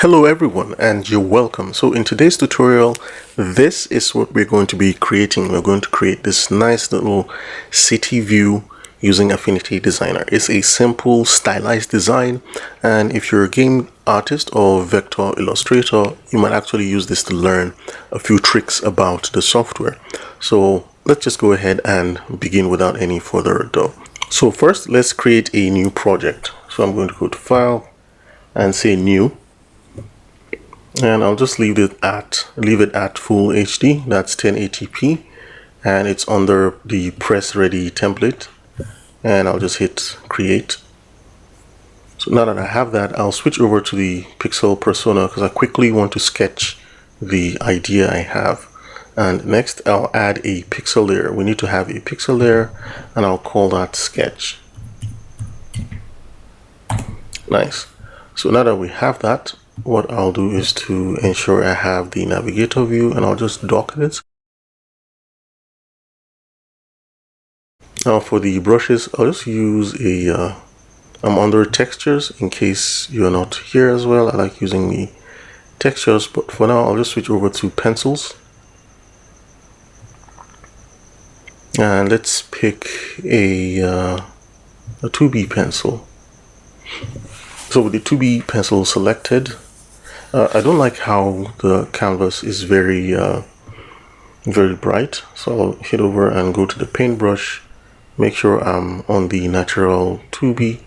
Hello everyone and you're welcome. So in today's tutorial, this is what we're going to be creating. We're going to create this nice little city view using Affinity Designer. It's a simple stylized design, and if you're a game artist or vector illustrator, you might actually use this to learn a few tricks about the software. So let's just go ahead and begin without any further ado. So first, let's create a new project. So I'm going to go to File and say New. And I'll just leave it at full HD. That's 1080p, and it's under the press ready template, and I'll just hit create. So now that I have that, I'll switch over to the pixel persona because I quickly want to sketch the idea I have. And next I'll add a pixel layer. We need to have a pixel layer, and I'll call that sketch. Nice. So now that we have that, what I'll do is to ensure I have the navigator view, and I'll just dock it. Now for the brushes, I'll just use I'm under textures in case you're not here as well. I like using the textures, but for now I'll just switch over to pencils. And let's pick a 2B pencil. So with the 2B pencil selected, I don't like how the canvas is very bright, so I'll hit over and go to the paintbrush, make sure I'm on the natural 2B,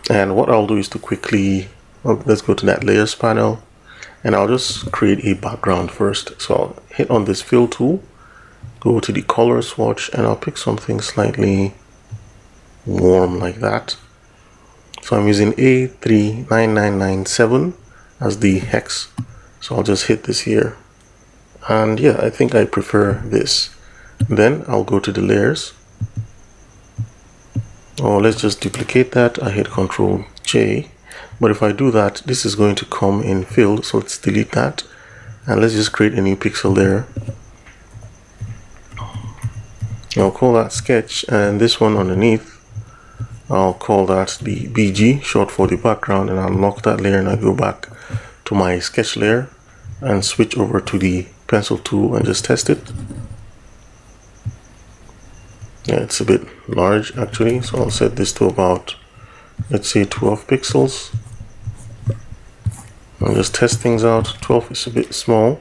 and what I'll do is to quickly, let's go to that layers panel, and I'll just create a background first. So I'll hit on this fill tool, go to the color swatch, and I'll pick something slightly warm like that. So I'm using A39997 as the hex, so I'll just hit this here, and yeah, I think I prefer this. Then I'll go to the layers, or let's just duplicate that. I hit Ctrl J, but if I do that, this is going to come in filled, so let's delete that, and let's just create a new pixel layer. I'll call that sketch, and this one underneath, I'll call that the BG, short for the background, and I'll lock that layer, and I go back to my sketch layer and switch over to the pencil tool and just test it. Yeah, it's a bit large actually, so I'll set this to about, let's say, 12 pixels. I'll just test things out. 12 is a bit small.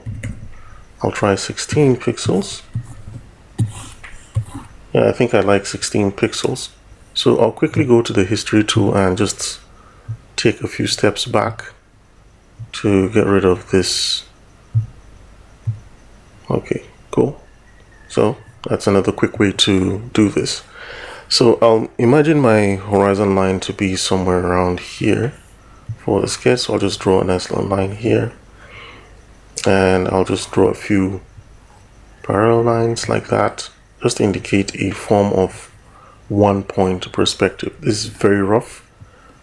I'll try 16 pixels. Yeah, I think I like 16 pixels. So I'll quickly go to the history tool and just take a few steps back to get rid of this. Okay, cool. So that's another quick way to do this. So I'll imagine my horizon line to be somewhere around here for the sketch. So I'll just draw a nice little line here, and I'll just draw a few parallel lines like that, just to indicate a form of one point perspective. This is very rough,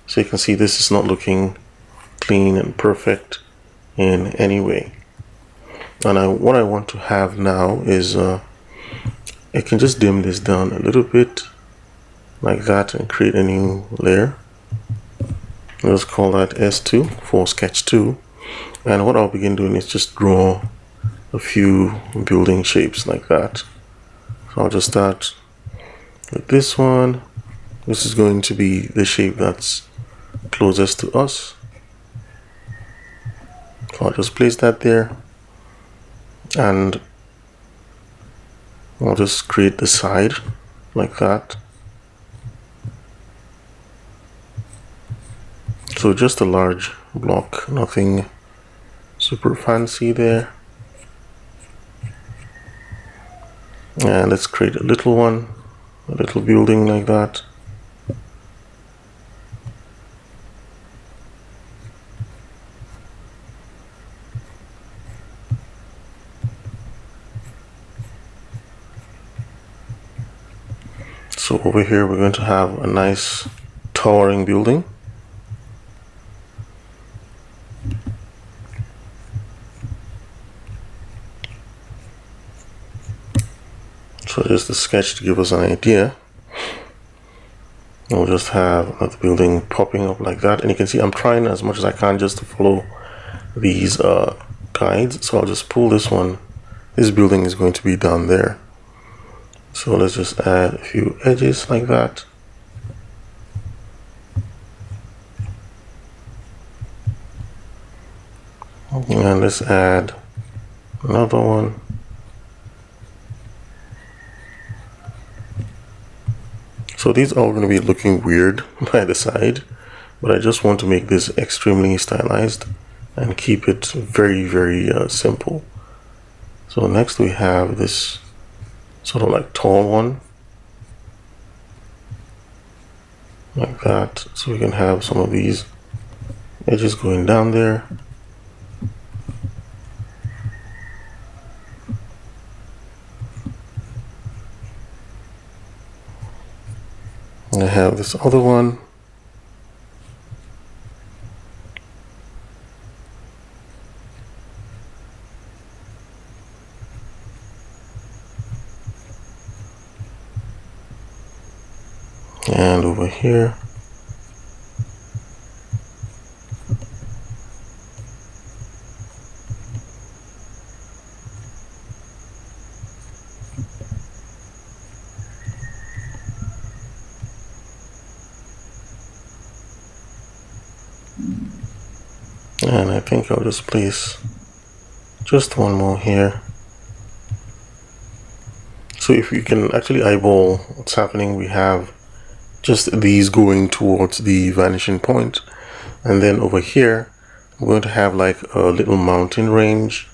so you can see this is not looking clean and perfect in any way. And what I want to have now is I can just dim this down a little bit like that and create a new layer. Let's call that S2 for sketch 2, and what I'll begin doing is just draw a few building shapes like that. So I'll just start with this one. This is going to be the shape that's closest to us, so I'll just place that there, and I'll just create the side like that. So just a large block, nothing super fancy there. And let's create a little one, a little building like that. So over here we're going to have a nice towering building. So here's the sketch to give us an idea. We'll just have another building popping up like that, and you can see I'm trying as much as I can just to follow these guides. So I'll just pull this one. This building is going to be down there. So let's just add a few edges like that. And let's add another one. So these are all going to be looking weird by the side, but I just want to make this extremely stylized and keep it very, very simple. So next we have this sort of like tall one, like that. So we can have some of these edges going down there. And I have this other one. And over here. And I think I'll just place just one more here. So if you can actually eyeball what's happening, we have just these going towards the vanishing point. And then over here, I'm going to have like a little mountain range,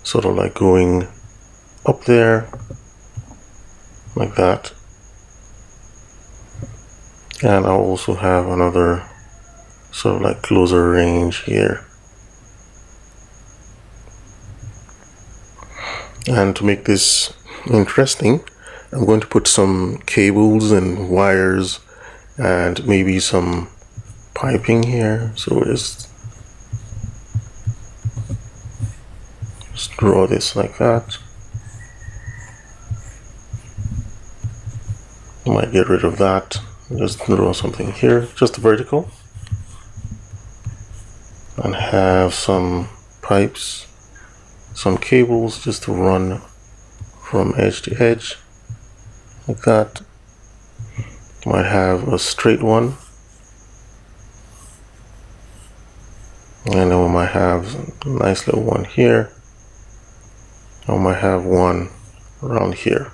sort of like going up there, like that. And I'll also have another sort of like closer range here. And to make this interesting, I'm going to put some cables and wires and maybe some piping here. So just draw this like that. I might get rid of that. Just draw something here, just vertical. And have some pipes, some cables just to run from edge to edge, like that. Might have a straight one. And then we might have a nice little one here. I might have one around here.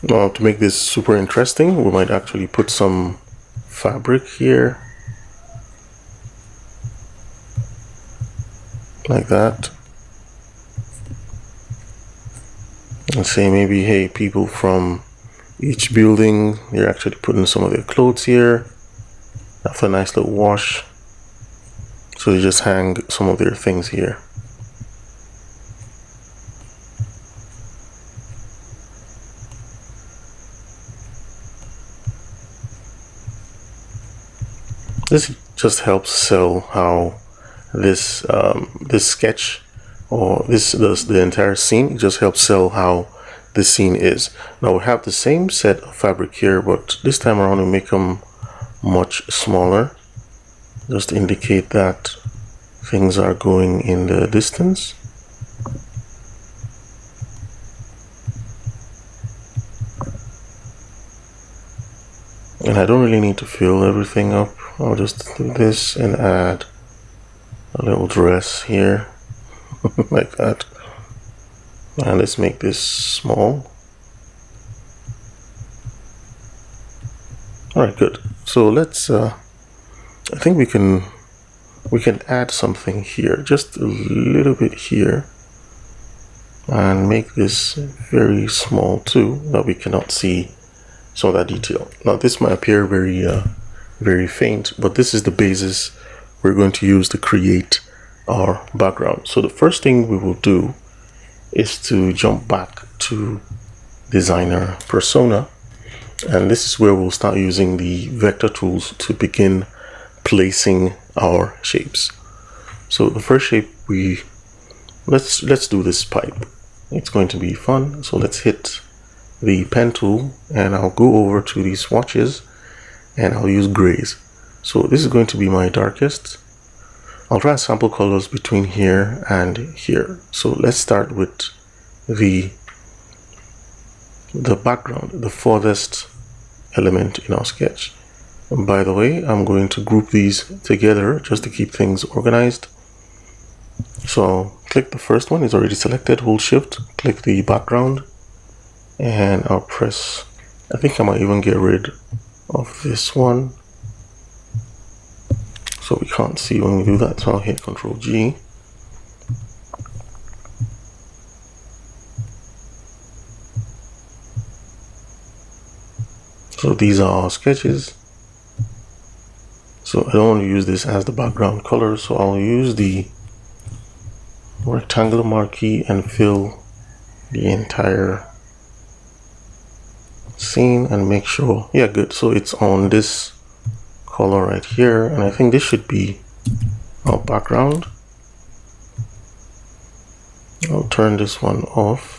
Now to make this super interesting, we might actually put some fabric here, like that. And say maybe, hey, people from each building, they're actually putting some of their clothes here after a nice little wash. So they just hang some of their things here. This just helps sell how this this sketch or the entire scene just helps sell how this scene is. Now we have the same set of fabric here, but this time around we make them much smaller, just to indicate that things are going in the distance. And I don't really need to fill everything up. I'll just do this and add a little dress here like that. And let's make this small. All right, good. So let's I think we can add something here, just a little bit here, and make this very small too, that we cannot see some of that detail. Now this might appear very very faint, but this is the basis we're going to use to create our background. So the first thing we will do is to jump back to designer persona, and this is where we'll start using the vector tools to begin placing our shapes. So the first shape, let's do this pipe. It's going to be fun. So let's hit the pen tool, and I'll go over to these swatches and I'll use grays. So this is going to be my darkest. I'll try sample colors between here and here. So let's start with the background, the furthest element in our sketch. And by the way, I'm going to group these together just to keep things organized. So I'll click the first one, it's already selected, hold shift, click the background, and I'll press, I think I might even get rid of this one so we can't see when we do that. So I'll hit Ctrl G. So these are our sketches. So I don't want to use this as the background color, so I'll use the rectangular marquee and fill the entire scene and make sure, yeah, good. So it's on this color right here, and I think this should be our background. I'll turn this one off.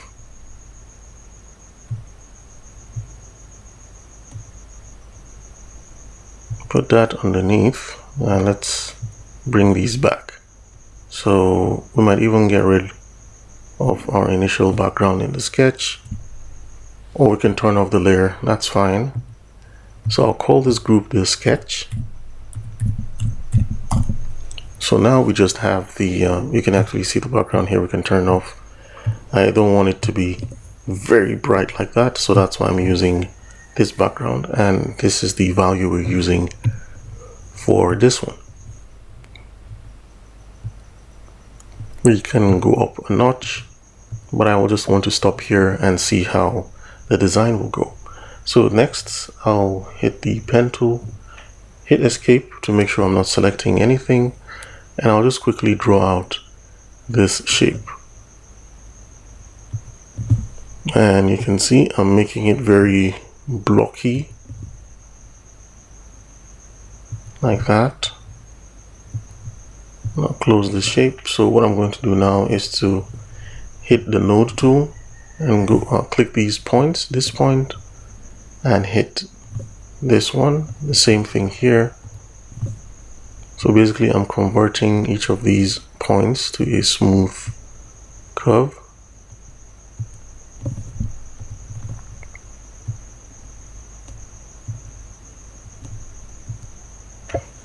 Put that underneath, and let's bring these back. So we might even get rid of our initial background in the sketch, or we can turn off the layer, that's fine. So I'll call this group the sketch. So now we just have the, you can actually see the background here, we can turn off. I don't want it to be very bright like that, so that's why I'm using this background, and this is the value we're using for this one. We can go up a notch, but I will just want to stop here and see how the design will go. So next I'll hit the pen tool, hit escape to make sure I'm not selecting anything, and I'll just quickly draw out this shape. And you can see I'm making it very blocky like that. I'll close the shape. So what I'm going to do now is to hit the node tool and go click these points, this point, and hit this one, the same thing here. So basically I'm converting each of these points to a smooth curve.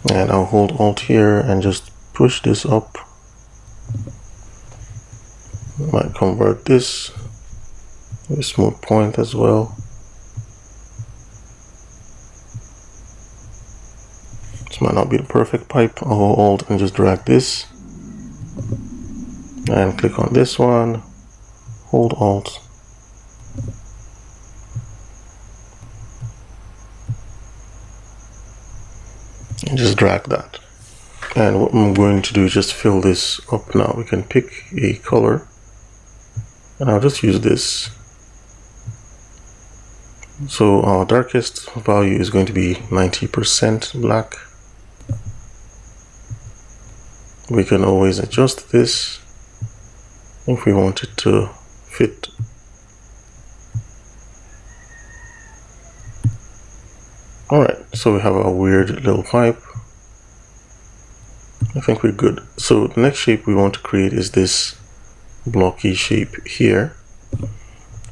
And I'll hold Alt here and just push this up. Might convert this to a smooth point as well. This might not be the perfect pipe. I'll hold Alt and just drag this and click on this one, hold Alt, and just drag that. And what I'm going to do is just fill this up now. We can pick a color, and I'll just use this. So our darkest value is going to be 90% black. We can always adjust this if we want it to fit. Alright, so we have our weird little pipe. I think we're good. So the next shape we want to create is this blocky shape here.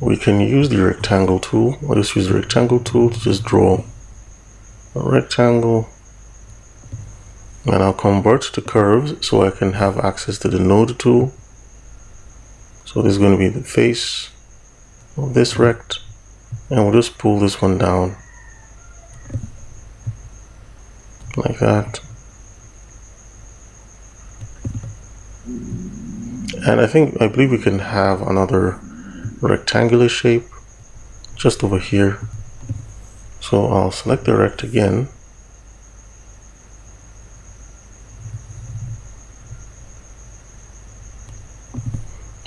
We can use the rectangle tool. I'll just use the rectangle tool to just draw a rectangle. And I'll convert to curves so I can have access to the node tool. So this is going to be the face of this rect, and we'll just pull this one down like that. And I believe we can have another rectangular shape just over here. So I'll select the rect again.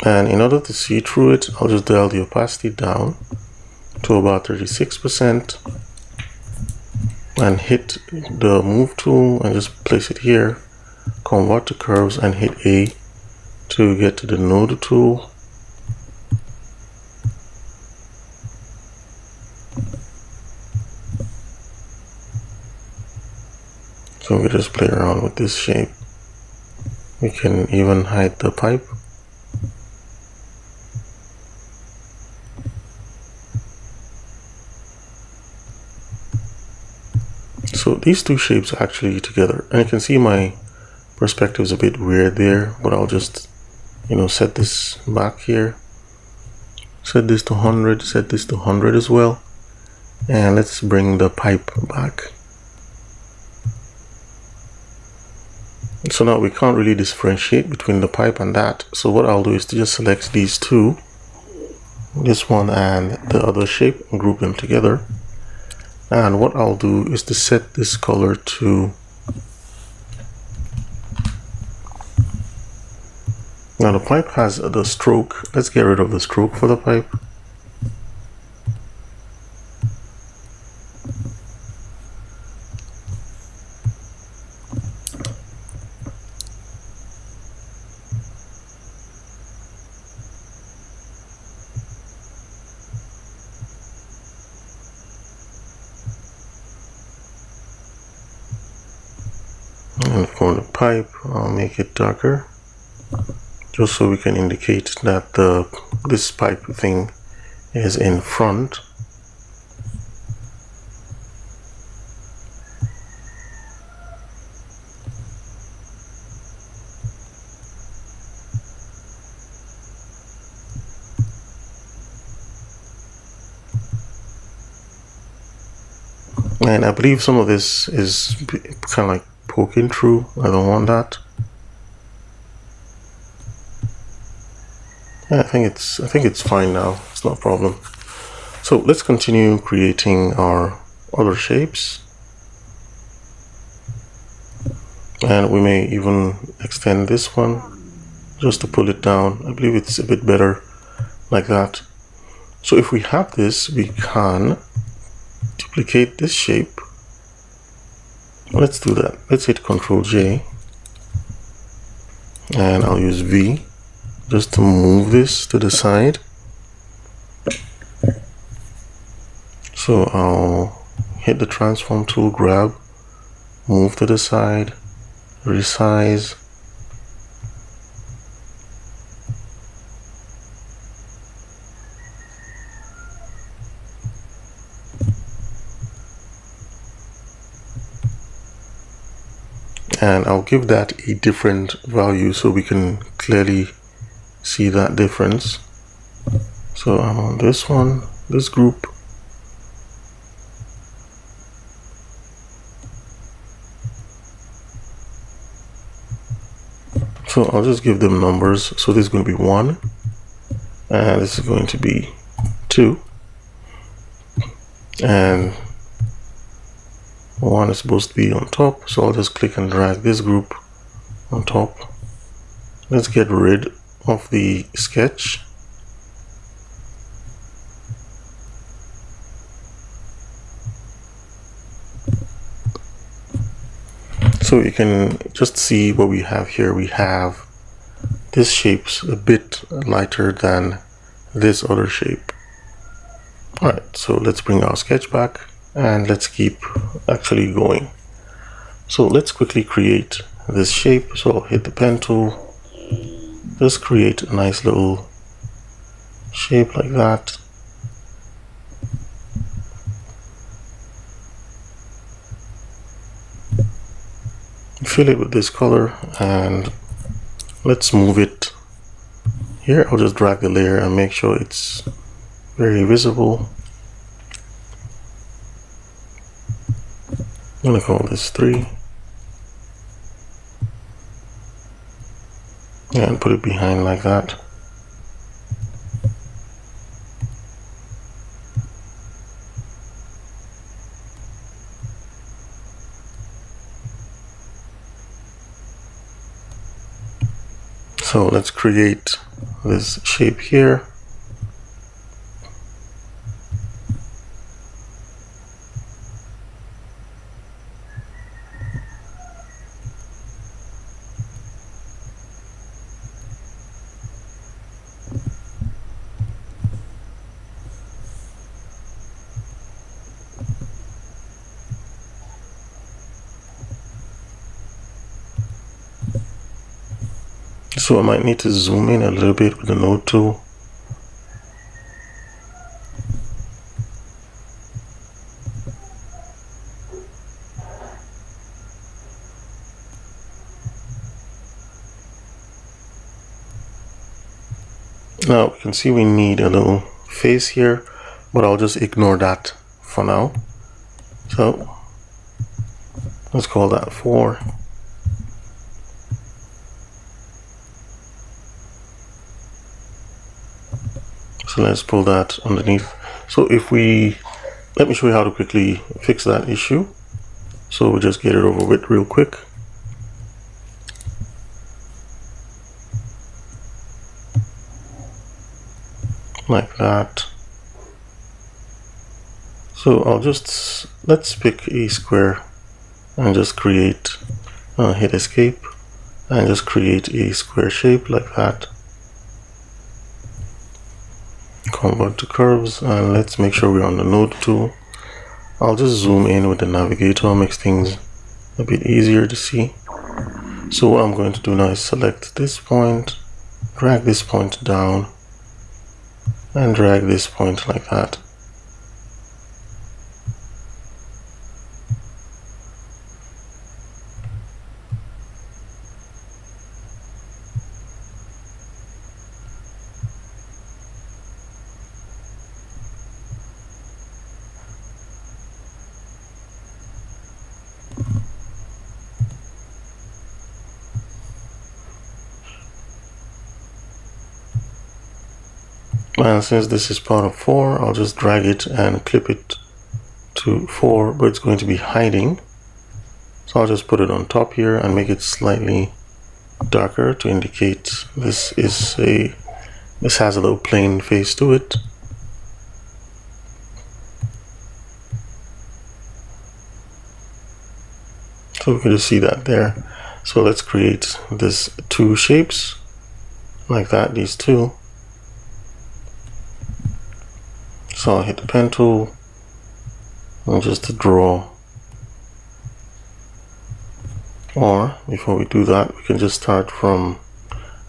And in order to see through it, I'll just dial the opacity down to about 36% and hit the move tool and just place it here, convert to curves and hit A to get to the node tool. So we just play around with this shape. We can even hide the pipe. So these two shapes are actually together, and you can see my perspective is a bit weird there, but I'll just, set this back here, set this to 100, set this to 100 as well, and let's bring the pipe back. So now we can't really differentiate between the pipe and that, so what I'll do is to just select these two, this one and the other shape, and group them together. And what I'll do is to set this color to, now the pipe has the stroke. Let's get rid of the stroke for the pipe. And for the pipe, I'll make it darker, just so we can indicate that this pipe thing is in front. And I believe some of this is kind of like poking through. I don't want that. I think it's fine now. It's not a problem. So let's continue creating our other shapes, and we may even extend this one just to pull it down. I believe it's a bit better like that. So if we have this, we can duplicate this shape. Let's do that. Let's hit Ctrl J, and I'll use V just to move this to the side. So I'll hit the transform tool, grab, move to the side, resize. And I'll give that a different value so we can clearly see that difference. So I'm on this one, this group. So I'll just give them numbers. So this is going to be 1, and this is going to be 2, and 1 is supposed to be on top. So I'll just click and drag this group on top. Let's get rid of the sketch. So you can just see what we have here. We have this shape's a bit lighter than this other shape. Alright, so let's bring our sketch back and let's keep actually going. So let's quickly create this shape. So I'll hit the pen tool, just create a nice little shape like that. Fill it with this color, and let's move it here. I'll just drag the layer and make sure it's very visible. I'm gonna call this 3 and put it behind like that. So let's create this shape here. So I might need to zoom in a little bit with the node tool. Now we can see we need a little face here, but I'll just ignore that for now. So let's call that 4. So let's pull that underneath. So if we, let me show you how to quickly fix that issue. So we'll just get it over with real quick. Like that. So I'll just, let's pick a square and just create, hit escape and just create a square shape like that. Convert to curves, and let's make sure we're on the node tool. I'll just zoom in with the navigator, makes things a bit easier to see. So what I'm going to do now is select this point, drag this point down, and drag this point like that. And since this is part of 4, I'll just drag it and clip it to 4, but it's going to be hiding. So I'll just put it on top here and make it slightly darker to indicate this has a little plain face to it. So we can just see that there. So let's create this 2 shapes like that, these 2. So I'll hit the pen tool and just to draw, or before we do that, we can just start from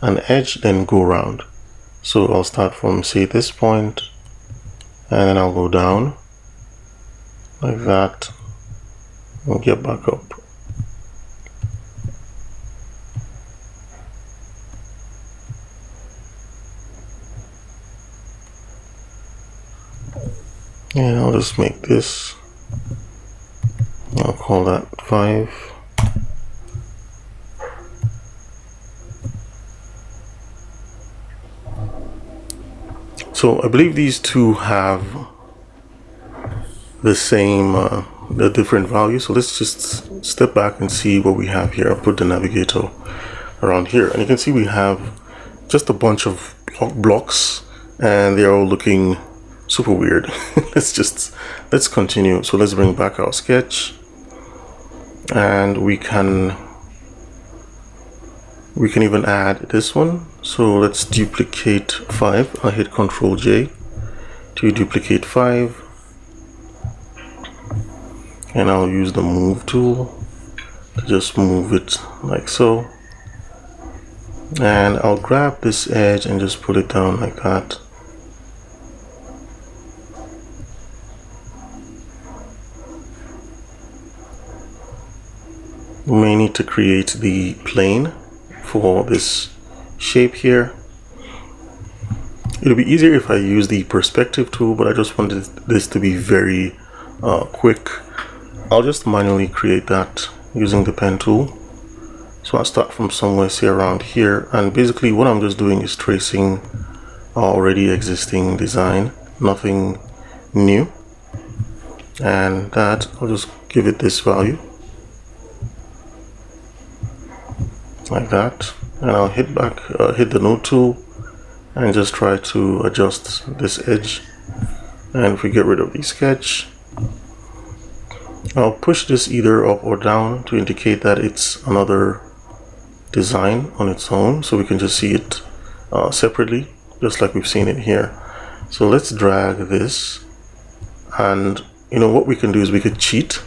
an edge then go around. So I'll start from, say, this point, and then I'll go down like that and get back up. And I'll just make this, I'll call that 5. So I believe these two have the same, the different values. So let's just step back and see what we have here. I'll put the navigator around here, and you can see we have just a bunch of blocks, and they're all looking super weird. let's continue. So let's bring back our sketch, and we can even add this one. So let's duplicate 5. I'll hit Ctrl J to duplicate 5, and I'll use the move tool to just move it like so, and I'll grab this edge and just pull it down like that. We may need to create the plane for this shape here. It'll be easier if I use the perspective tool, but I just wanted this to be very quick. I'll just manually create that using the pen tool. So I'll start from somewhere, say around here, and basically what I'm just doing is tracing our already existing design, nothing new. And that, I'll just give it this value like that, and I'll hit the node tool and just try to adjust this edge. And if we get rid of the sketch, I'll push this either up or down to indicate that it's another design on its own, so we can just see it separately, just like we've seen it here. So let's drag this, and you know what we can do is we could cheat.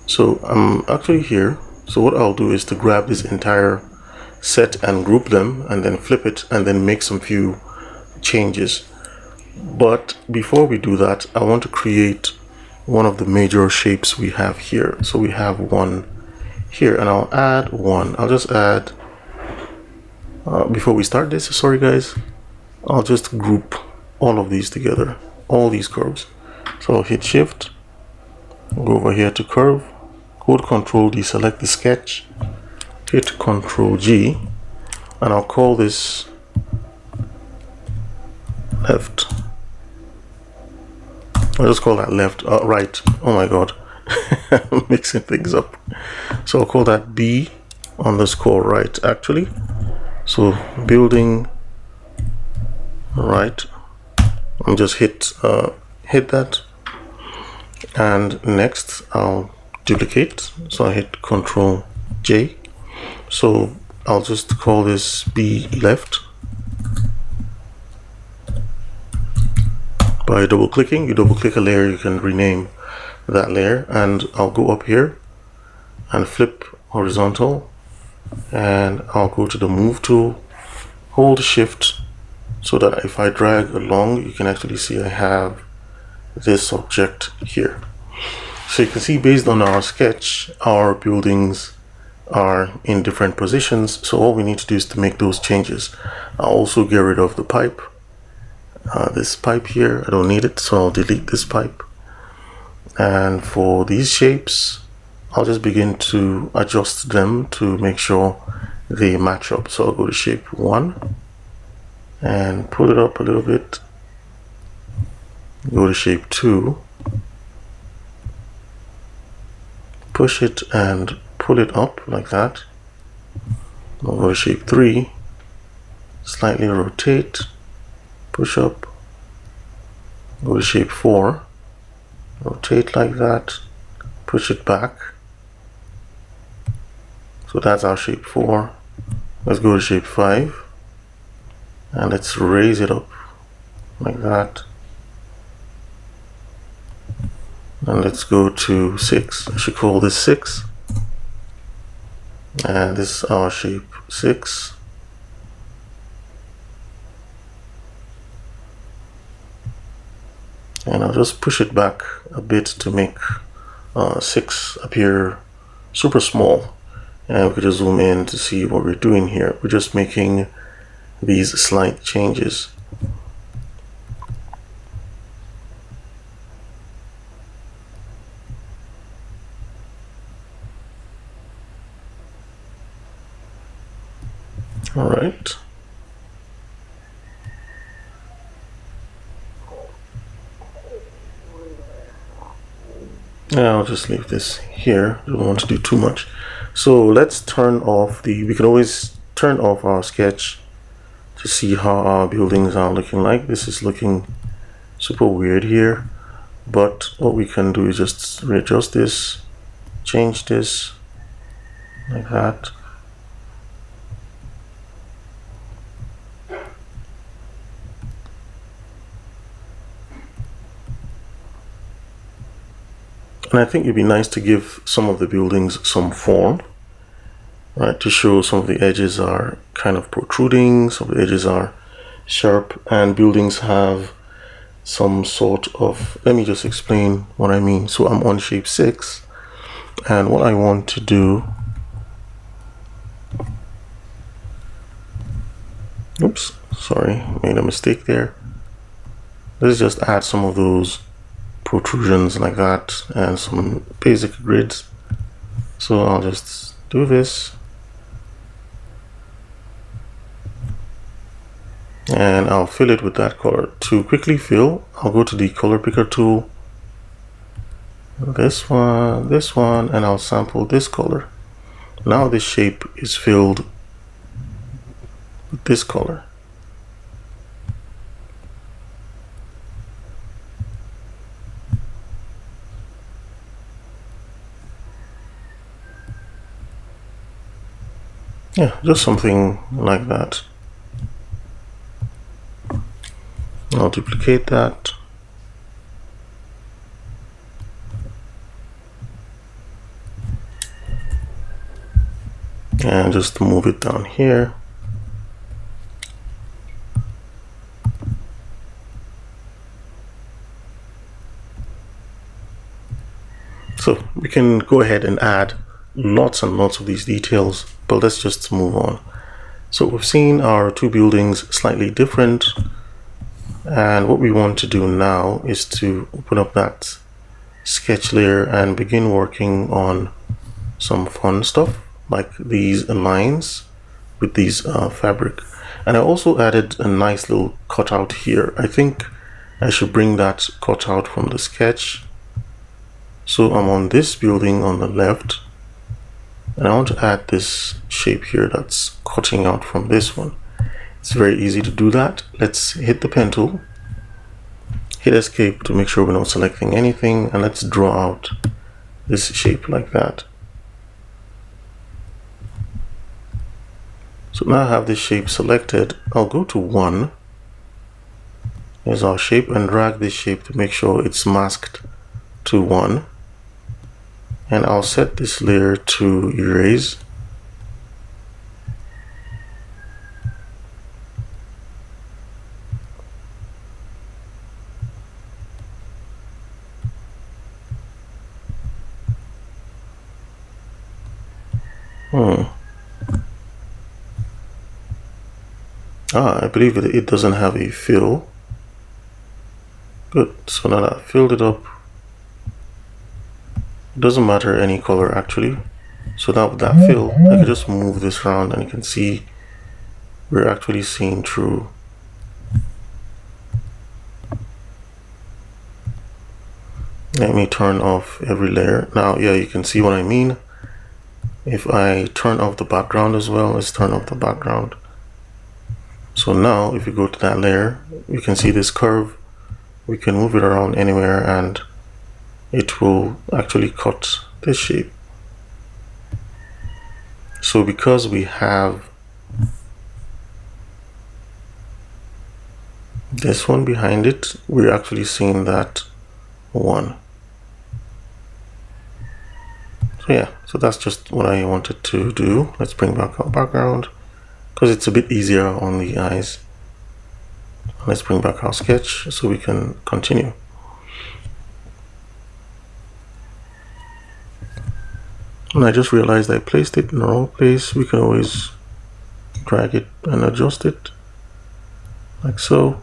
So I'm actually here. So what I'll do is to grab this entire set and group them and then flip it and then make some few changes. But before we do that, I want to create one of the major shapes we have here. So we have one here, and I'll add one. I'll just add, before we start this, sorry guys, I'll just group all of these together, all these curves. So I'll hit shift, go over here to curve, hold Control D, select the sketch, hit Control G, and I'll call this left. I'll just call that left, right. Oh my god, I'm mixing things up. So I'll call that B underscore right actually. So building right. I'll just hit that, and next I'll duplicate. So I hit Control J. So I'll just call this B left. By double clicking, you double click a layer, you can rename that layer, and I'll go up here and flip horizontal, and I'll go to the move tool, hold shift, so that if I drag along, you can actually see I have this object here. So you can see based on our sketch, our buildings are in different positions. So all we need to do is to make those changes. I'll also get rid of the pipe. This pipe here, I don't need it, so I'll delete this pipe. And for these shapes, I'll just begin to adjust them to make sure they match up. So I'll go to shape 1 and pull it up a little bit. Go to shape 2, push it and pull it up like that. I'll go to shape 3, slightly rotate, push up, go to shape 4, rotate like that, push it back. So that's our shape 4. Let's go to shape 5, and let's raise it up like that. And let's go to 6. I should call this 6. And this is our shape 6. And I'll just push it back a bit to make 6 appear super small. And we could just zoom in to see what we're doing here. We're just making these slight changes. All right. I'll just leave this here. I don't want to do too much. So let's turn off we can always turn off our sketch to see how our buildings are looking like. This is looking super weird here, but what we can do is just readjust this, change this like that. And I think it'd be nice to give some of the buildings some form, right? To show some of the edges are kind of protruding, some of the edges are sharp, and buildings have some sort of, let me just explain what I mean. So I'm on shape 6, and what I want to do, oops, sorry, made a mistake there. Let's just add some of those protrusions like that and some basic grids. So I'll just do this, and I'll fill it with that color. To quickly fill, I'll go to the color picker tool, this one, and I'll sample this color. Now this shape is filled with this color. Yeah, just something like that. I'll duplicate that. and just move it down here. So we can go ahead and add lots and lots of these details, but let's just move on. So we've seen our two buildings slightly different, and what we want to do now is to open up that sketch layer and begin working on some fun stuff like these lines with these fabric. And I also added a nice little cutout here. I think I should bring that cutout from the sketch. So I'm on this building on the left, and I want to add this shape here that's cutting out from this one. It's very easy to do that. Let's hit the pen tool, hit escape to make sure we're not selecting anything, and let's draw out this shape like that. So now I have this shape selected. I'll go to 1. There's our shape, and drag this shape to make sure it's masked to 1. And I'll set this layer to erase. I believe it doesn't have a fill. Good. So now that I filled it up, it doesn't matter any color actually. So now with that fill, I can just move this around and you can see we're actually seeing through. Let me turn off every layer. Now, yeah, you can see what I mean. If I turn off the background as well, let's turn off the background. So now if you go to that layer, you can see this curve. We can move it around anywhere and it will actually cut this shape. So because we have this one behind it, we're actually seeing that one. So yeah, so that's just what I wanted to do. Let's bring back our background because it's a bit easier on the eyes. Let's bring back our sketch so we can continue. And I just realized I placed it in the wrong place. We can always drag it and adjust it like so.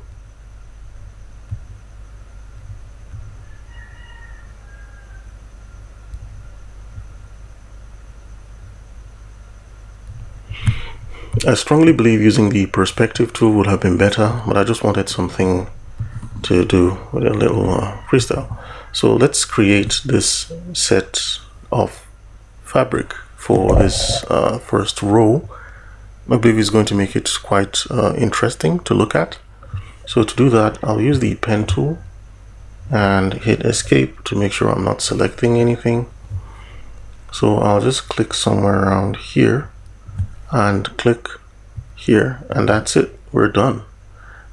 I strongly believe using the perspective tool would have been better, but I just wanted something to do with a little freestyle. So let's create this set of fabric for this first row. I believe it's going to make it quite interesting to look at. So to do that, I'll use the pen tool and hit escape to make sure I'm not selecting anything. So I'll just click somewhere around here and click here, and that's it. We're done.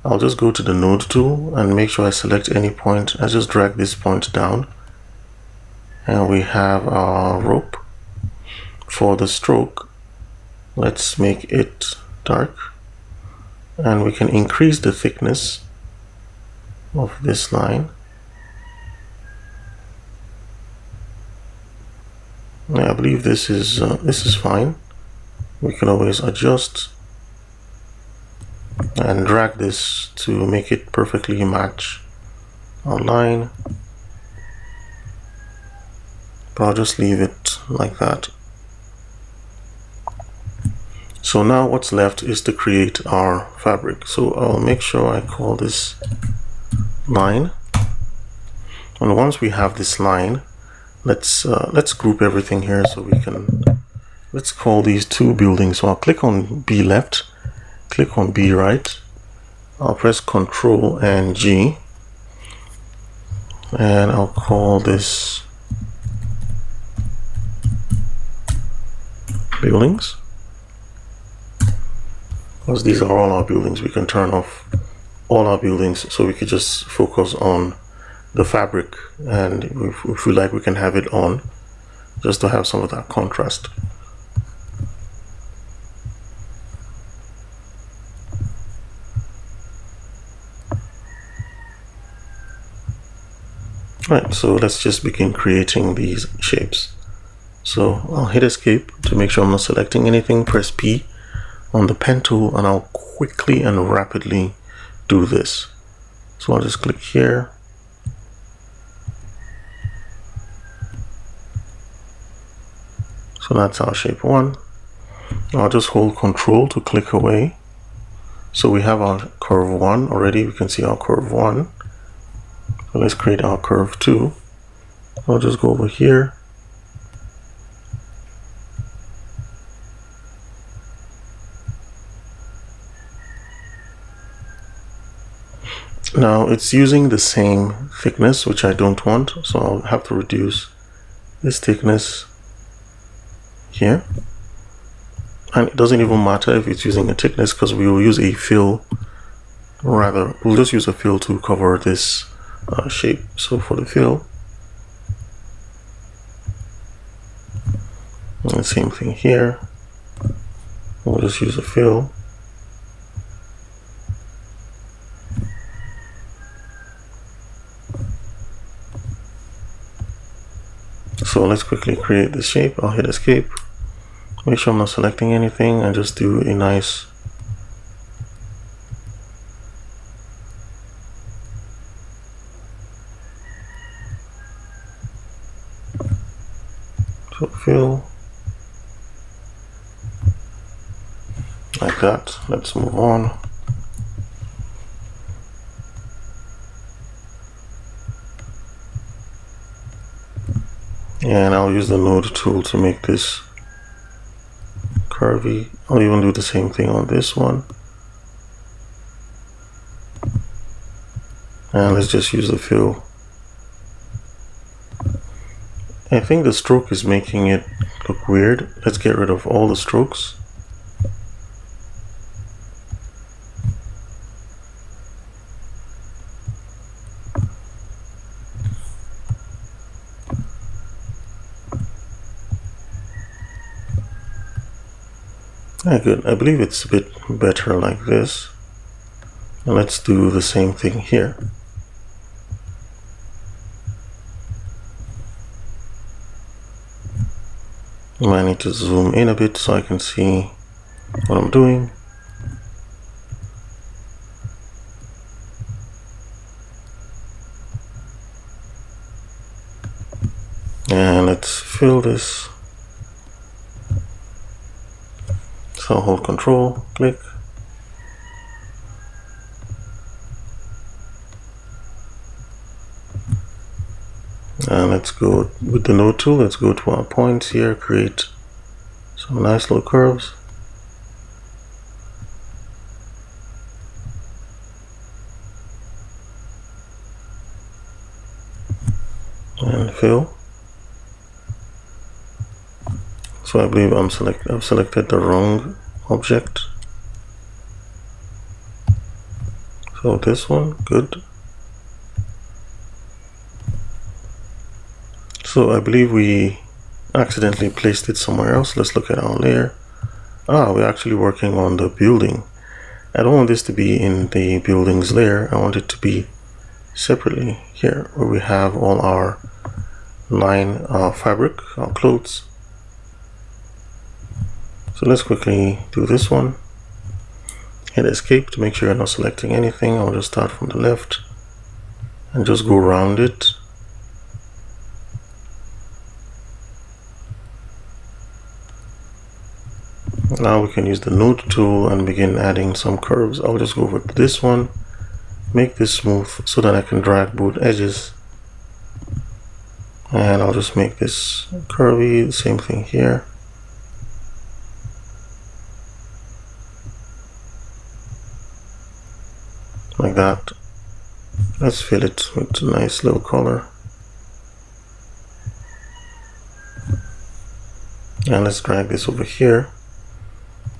I'll just go to the node tool and make sure I select any point. I just drag this point down and we have our rope. For the stroke, let's make it dark and we can increase the thickness of this line. I believe this is fine. We can always adjust and drag this to make it perfectly match our line, but I'll just leave it like that. So now what's left is to create our fabric. So I'll make sure I call this line, and once we have this line, let's group everything here so we can, let's call these two buildings. So I'll click on B left, click on B right, I'll press Ctrl and G, and I'll call this buildings. Because these are all our buildings, we can turn off all our buildings so we could just focus on the fabric, and if we like we can have it on just to have some of that contrast. Right, so let's just begin creating these shapes. So I'll hit escape to make sure I'm not selecting anything, press P on the pen tool, and I'll quickly and rapidly do this. So I'll just click here. So that's our shape 1. I'll just hold Control to click away. So we have our curve 1 already. We can see our curve 1. So let's create our curve 2. I'll just go over here. Now it's using the same thickness, which I don't want. So I'll have to reduce this thickness here. And it doesn't even matter if it's using a thickness, because we will use a fill. Rather, we'll just use a fill to cover this shape. So for the fill, and the same thing here, we'll just use a fill. So let's quickly create this shape. I'll hit escape. Make sure I'm not selecting anything and just do a nice fill like that. Let's move on. And I'll use the node tool to make this curvy. I'll even do the same thing on this one. And let's just use the fill. I think the stroke is making it look weird. Let's get rid of all the strokes. Good. I believe it's a bit better like this. And let's do the same thing here. I might need to zoom in a bit so I can see what I'm doing. And let's fill this. So hold Control, click. And let's go with the node tool. Let's go to our points here, create some nice little curves. And fill. So I believe I've selected the wrong object. So this one, good. So I believe we accidentally placed it somewhere else. Let's look at our layer. We're actually working on the building. I don't want this to be in the buildings layer. I want it to be separately here, where we have all our line fabric, our clothes. So let's quickly do this one. Hit escape to make sure you're not selecting anything. I'll just start from the left and just go around it. Now we can use the node tool and begin adding some curves. I'll just go over to this one, make this smooth so that I can drag both edges. And I'll just make this curvy, the same thing here. Like that. Let's fill it with a nice little color. And let's drag this over here.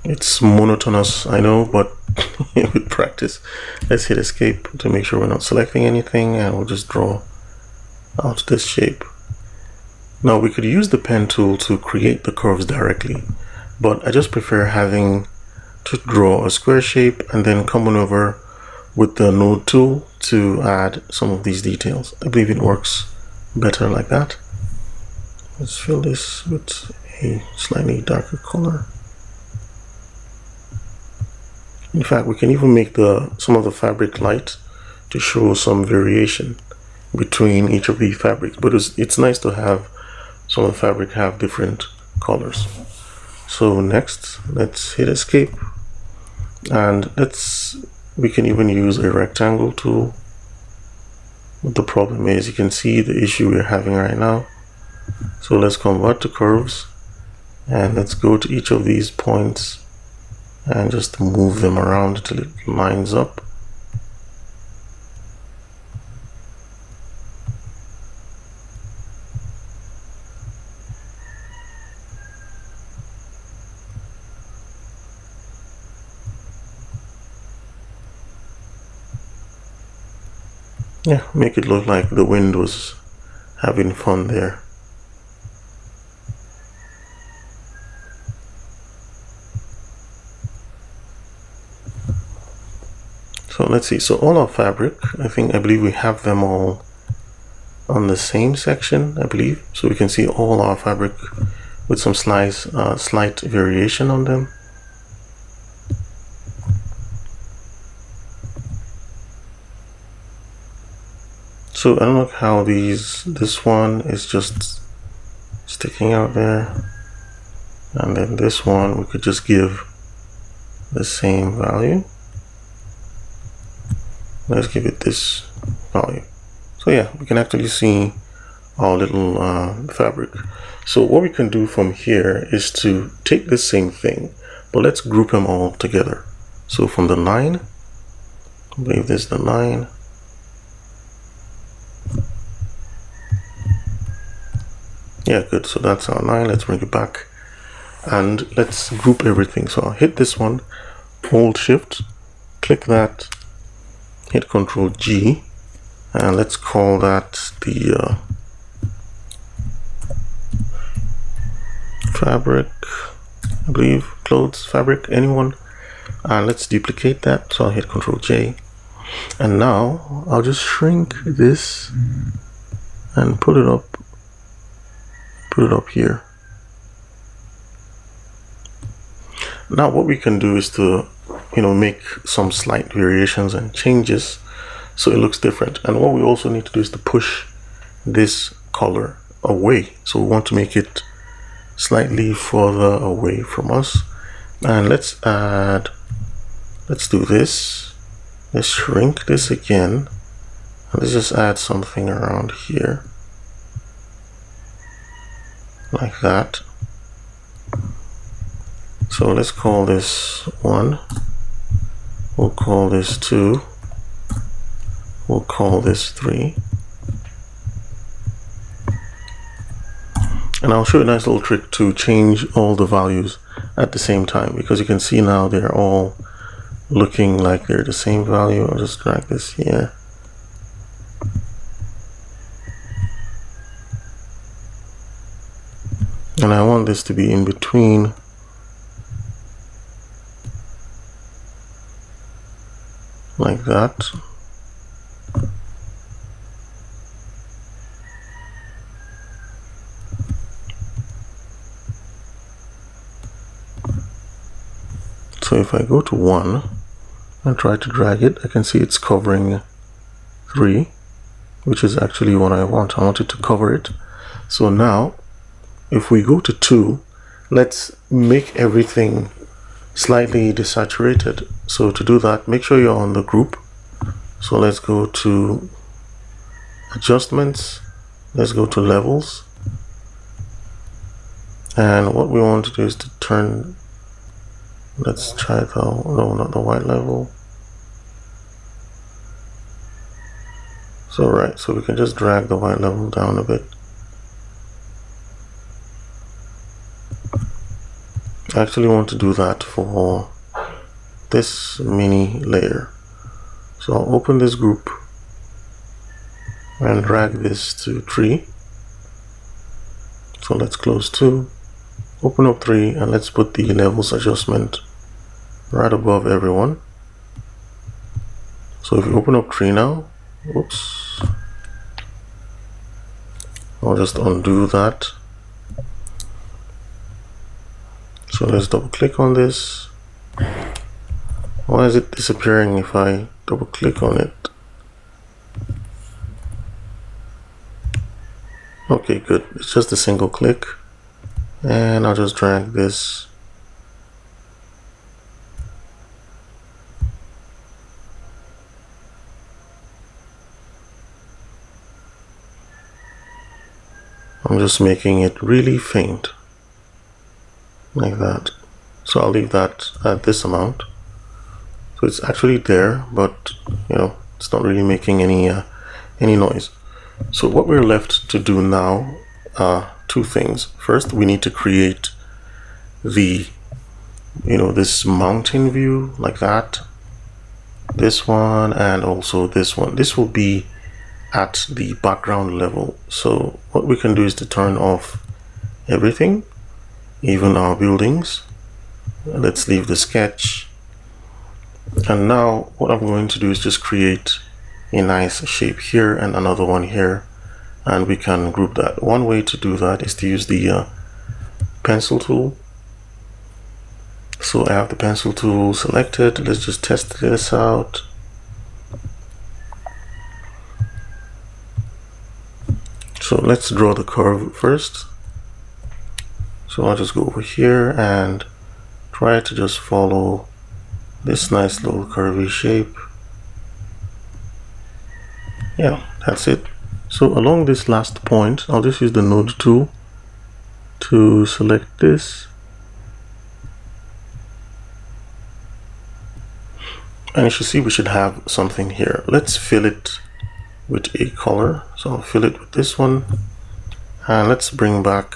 It's monotonous, I know, but with practice. Let's hit escape to make sure we're not selecting anything, and we'll just draw out this shape. Now we could use the pen tool to create the curves directly, but I just prefer having to draw a square shape and then come on over with the node tool to add some of these details. I believe it works better like that. Let's fill this with a slightly darker color. In fact, we can even make some of the fabric light to show some variation between each of the fabrics, but it's nice to have some of the fabric have different colors. So next, let's hit escape, and we can even use a rectangle tool. But the problem is, you can see the issue we're having right now. So let's convert to curves, and let's go to each of these points and just move them around until it lines up. Yeah, make it look like the wind was having fun there. So let's see, so all our fabric, I believe we have them all on the same section, I believe. So we can see all our fabric with some slight variation on them. So I don't know how this one is just sticking out there, and then this one we could just give the same value. Let's give it this value. So yeah, we can actually see our little fabric. So what we can do from here is to take the same thing, but let's group them all together. So from the line, I believe this is the line. Yeah, good. So that's our line. Let's bring it back and let's group everything. So I'll hit this one, hold shift, click that, hit Control G, and let's call that the fabric, I believe, clothes, fabric, anyone. And let's duplicate that. So I'll hit Control J, and now I'll just shrink this and put it up here. Now what we can do is to make some slight variations and changes so it looks different. And what we also need to do is to push this color away. So we want to make it slightly further away from us. And let's do this. Let's shrink this again, and let's just add something around here like that. So let's call this 1, we'll call this 2, we'll call this 3, and I'll show you a nice little trick to change all the values at the same time, because you can see now they're all looking like they're the same value. I'll just drag this here. And I want this to be in between. Like that. So if I go to 1 and try to drag it, I can see it's covering 3, which is actually what I want. I want it to cover it. So now if we go to 2, let's make everything slightly desaturated. So to do that, make sure you're on the group. So let's go to adjustments, let's go to levels, and what we want to do is to turn, let's try not the white level. So right, so we can just drag the white level down a bit. I actually want to do that for this mini layer. So I'll open this group and drag this to 3. So let's close 2, open up 3, and let's put the levels adjustment right above everyone. So if you open up 3 now, oops, I'll just undo that. So let's double click on this. Why is it disappearing if I double click on it? Okay, good. It's just a single click. And I'll just drag this. I'm just making it really faint. Like that. So I'll leave that at this amount. So it's actually there, but you know, it's not really making any noise. So what we're left to do now are two things. First, we need to create the, this mountain view like that. This one and also this one. This will be at the background level. So what we can do is to turn off everything, even our buildings. Let's leave the sketch. And now what I'm going to do is just create a nice shape here and another one here, and we can group that. One way to do that is to use the pencil tool. So I have the pencil tool selected. Let's just test this out. So let's draw the curve first. So I'll just go over here and try to just follow this nice little curvy shape. Yeah, that's it. So along this last point, I'll just use the node tool to select this. And you should see we should have something here. Let's fill it with a color. So I'll fill it with this one. And let's bring back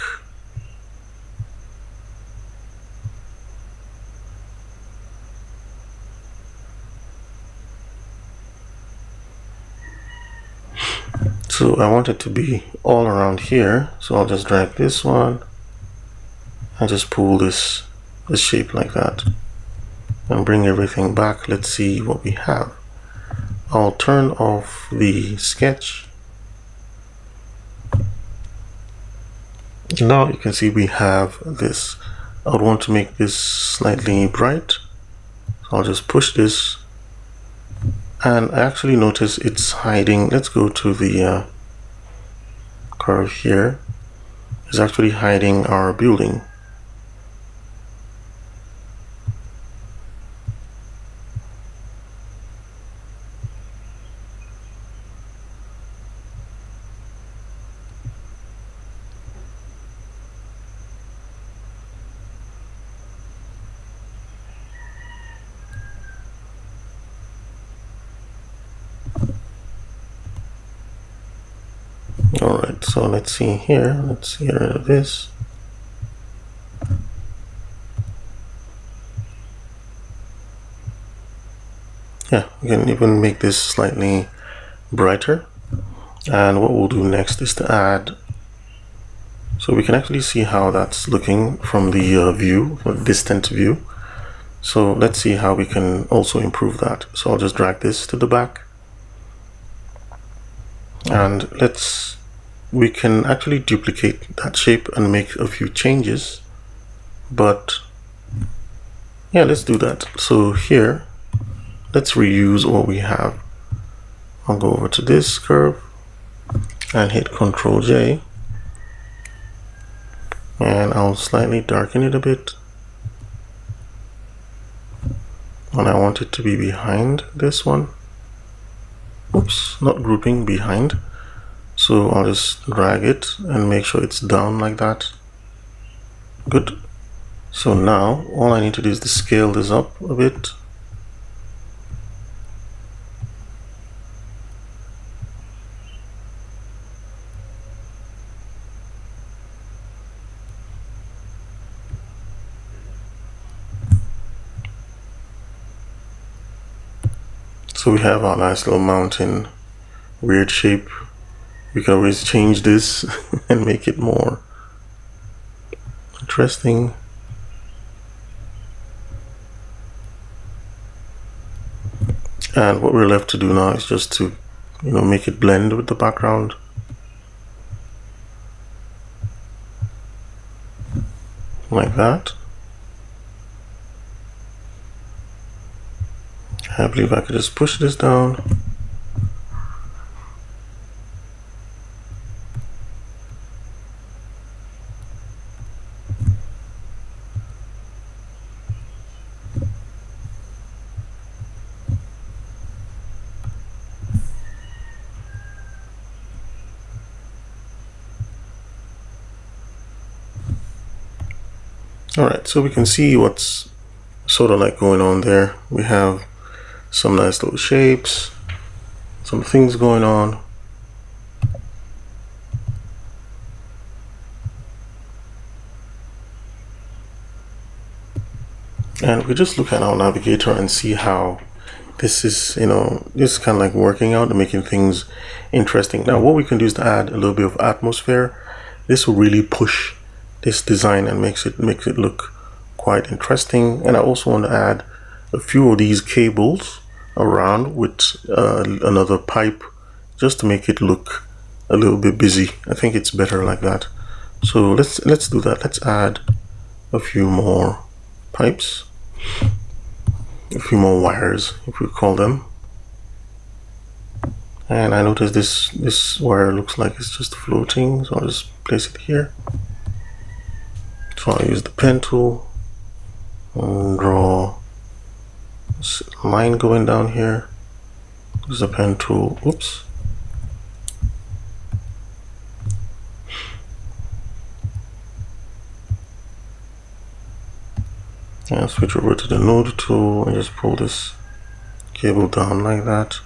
so I want it to be all around here. So I'll just drag this one and just pull this shape like that and bring everything back. Let's see what we have. I'll turn off the sketch. Now you can see we have this. I would want to make this slightly bright. So I'll just push this, and I actually notice it's hiding. Let's go to the curve here. It's actually hiding our building. Alright, so let's see here. Let's get rid of this. Yeah, we can even make this slightly brighter. And what we'll do next is to add, so we can actually see how that's looking from the view, from distant view. So let's see how we can also improve that. So I'll just drag this to the back. And we can actually duplicate that shape and make a few changes. But yeah, let's do that. So here, let's reuse what we have. I'll go over to this curve and hit Ctrl J, and I'll slightly darken it a bit, and I want it to be behind this one. Oops, not grouping, behind. So I'll just drag it and make sure it's down like that. Good. So now all I need to do is to scale this up a bit. So we have our nice little mountain, weird shape. We can always change this and make it more interesting. And what we're left to do now is just to, make it blend with the background. So we have our nice little mountain, weird shape. We can always change this and make it more interesting. And what we're left to do now is just to, make it blend with the background. And what we're left to do now is just to, make it blend with the background. And what we're left to do now is just to, make it blend with the background. like that. I believe I could just push this down. Alright, so we can see what's sort of like going on there. We have some nice little shapes, some things going on. And we just look at our navigator and see how this is, this is kind of like working out and making things interesting. Now, what we can do is to add a little bit of atmosphere. This will really push this design and makes it look quite interesting. And I also want to add a few of these cables around with another pipe, just to make it look a little bit busy. I think it's better like that. So let's do that. Let's add a few more pipes, a few more wires, if we call them. And I notice this wire looks like it's just floating, so I'll just place it here. So I'll use the pen tool and draw a line going down here. Use the pen tool. Oops. And switch over to the node tool and just pull this cable down like that.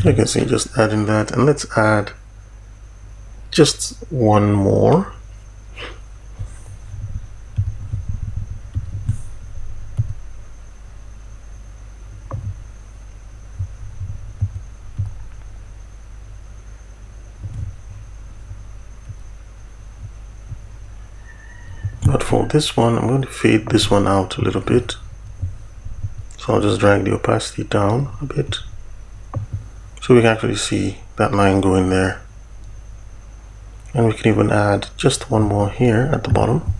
You can see just adding that, and let's add just one more. But for this one, I'm going to fade this one out a little bit. So I'll just drag the opacity down a bit, so we can actually see that line going there. And we can even add just one more here at the bottom.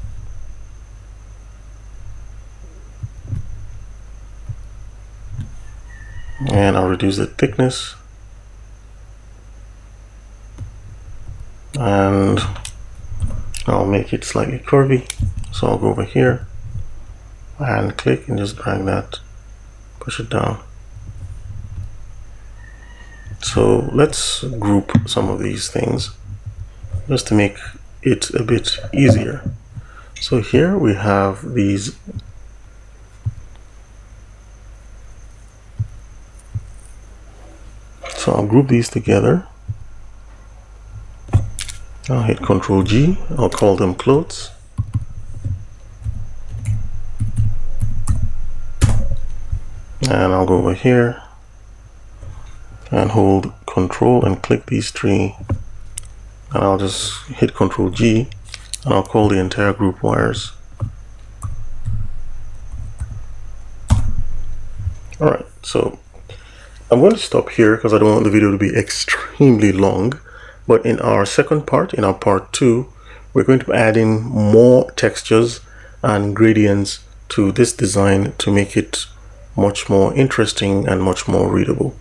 And I'll reduce the thickness. And I'll make it slightly curvy. So I'll go over here and click and just drag that, push it down. So let's group some of these things just to make it a bit easier. So here we have these so I'll group these together. I'll hit Ctrl G. I'll call them clothes. And I'll go over here and hold Control and click these three, and I'll just hit Ctrl G and I'll call the entire group wires. Alright, so I'm going to stop here because I don't want the video to be extremely long, but in our second part, in our part 2, we're going to be adding more textures and gradients to this design to make it much more interesting and much more readable.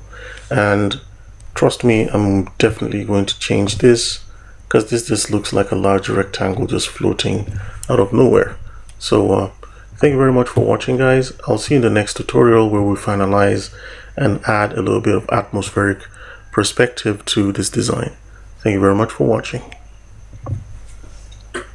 And trust me, I'm definitely going to change this, because this just looks like a large rectangle just floating out of nowhere. So thank you very much for watching, guys. I'll see you in the next tutorial where we finalize and add a little bit of atmospheric perspective to this design. Thank you very much for watching.